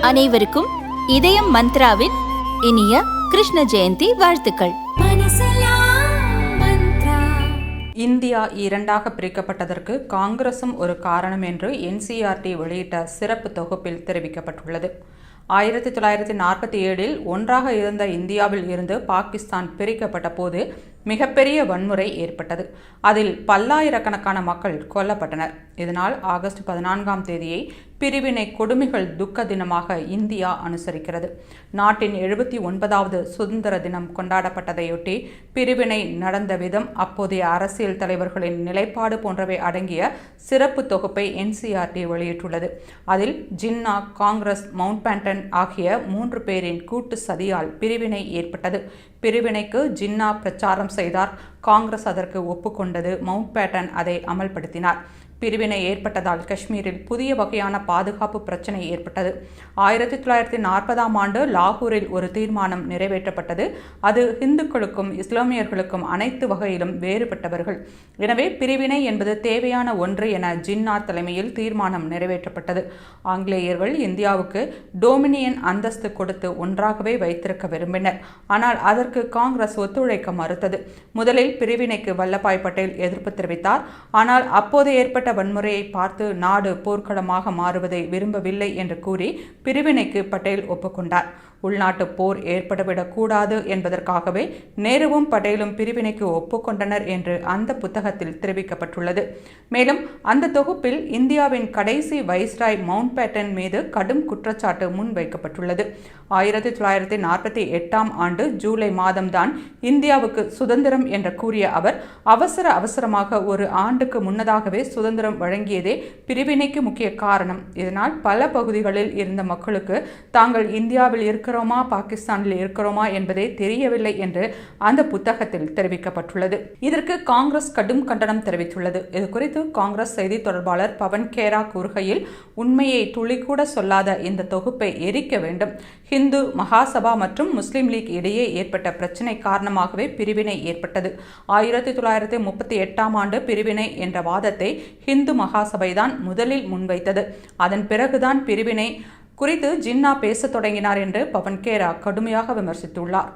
அனைவருக்கும் இதயம் மந்த்ராவின் இனிய கிருஷ்ண ஜெயந்தி வாழ்த்துக்கள். இந்தியா இரண்டாக பிரிக்கப்பட்டதற்கு காங்கிரசும் ஒரு காரணம் என்று NCERT வெளியிட்ட சிறப்பு தொகுப்பில் தெரிவிக்கப்பட்டுள்ளது. 1947 ஒன்றாக இருந்த இந்தியாவில் இருந்து பாகிஸ்தான் பிரிக்கப்பட்ட போது மிகப்பெரிய வன்முறை ஏற்பட்டது. அதில் பல்லாயிரக்கணக்கான மக்கள் கொல்லப்பட்டனர். இதனால் ஆகஸ்ட் 14ஆம் தேதியை பிரிவினை கொடுமைகள் துக்க தினமாக இந்தியா அனுசரிக்கிறது. நாட்டின் 79வது சுதந்திர தினம் கொண்டாடப்பட்டதையொட்டி பிரிவினை நடந்த விதம், அப்போதைய அரசியல் தலைவர்களின் நிலைப்பாடு போன்றவை அடங்கிய சிறப்பு தொகுப்பை NCERT வெளியிட்டுள்ளது. அதில் ஜின்னா, காங்கிரஸ், மவுண்ட் பேட்டன் ஆகிய 3 பேரின் கூட்டு சதியால் பிரிவினை ஏற்பட்டது. பிரிவினைக்கு ஜின்னா பிரச்சாரம் செய்தார். காங்கிரஸ் அதற்கு ஒப்புக்கொண்டது. மவுண்ட் பேட்டன் அதை அமல்படுத்தினார். பிரிவினை ஏற்பட்டதால் காஷ்மீரில் புதிய வகையான பாதுகாப்பு பிரச்சனை ஏற்பட்டது. 1940ஆம் ஆண்டு லாகூரில் ஒரு தீர்மானம் நிறைவேற்றப்பட்டது. அது இந்துக்களுக்கும் இஸ்லாமியர்களுக்கும் அனைத்து வகையிலும் வேறுபட்டவர்கள். எனவே பிரிவினை என்பது தேவையான ஒன்று என ஜின்னா தலைமையில் தீர்மானம் நிறைவேற்றப்பட்டது. ஆங்கிலேயர்கள் இந்தியாவுக்கு டொமினியன் அந்தஸ்து கொடுத்து ஒன்றாகவே வைத்திருக்க விரும்பினர். ஆனால் அதற்கு காங்கிரஸ் ஒத்துழைக்க மறுத்தது. முதலில் பிரிவினைக்கு வல்லபாய் பட்டேல் எதிர்ப்பு தெரிவித்தார். ஆனால் அப்போது ஏற்பட்ட வன்முறையை பார்த்து நாடு போர்க்களமாக மாறுவதை விரும்பவில்லை என்று கூறி பிரிவினைக்கு பட்டேல் ஒப்புக்கொண்டார். உள்நாட்டு போர் ஏற்பட்டுவிடக் கூடாது என்பதற்காகவே நேருவும் பட்டேலும் பிரிவினைக்கு ஒப்புக்கொண்டனர் என்று அந்த புத்தகத்தில் தெரிவிக்கப்பட்டுள்ளது. மேலும் அந்த தொகுப்பில் இந்தியாவின் கடைசி வைஸ்ராய் மவுண்ட் பேட்டன் மீது கடும் குற்றச்சாட்டு முன்வைக்கப்பட்டுள்ளது. 1948ஆம் ஆண்டு ஜூலை மாதம்தான் இந்தியாவுக்கு சுதந்திரம் என்று கூறிய அவர் அவசரமாக ஒரு ஆண்டுக்கு முன்னதாகவே சுதந்திரம் வழங்கியதே பிரிவினைக்கு முக்கிய காரணம். இதனால் பல பகுதிகளில் இருந்த மக்களுக்கு தாங்கள் இந்தியாவில் இருக்கிறோமா பாகிஸ்தானில் இருக்கிறோமா என்பதே தெரியவில்லை என்று அந்த புத்தகத்தில் தெரிவிக்கப்பட்டுள்ளது. இதற்கு காங்கிரஸ் கடும் கண்டனம் தெரிவித்துள்ளது. இது குறித்து காங்கிரஸ் செய்தி தொடர்பாளர் பவன் கேரா கூறுகையில், உண்மையை துளிக்கூட சொல்லாத இந்த தொகுப்பை எரிக்க வேண்டும். ஹிந்து மகாசபா மற்றும் முஸ்லிம் லீக் இடையே ஏற்பட்ட பிரச்சினை காரணமாகவே பிரிவினை ஏற்பட்டது. 1938ஆம் ஆண்டு பிரிவினை என்ற வாதத்தை ஹிந்து மகாசபைதான் முதலில் முன்வைத்தது. அதன் பிறகுதான் பிரிவினை குறித்து ஜின்னா பேசத் தொடங்கினார் என்று பவன் கேரா கடுமையாக விமர்சித்துள்ளார்.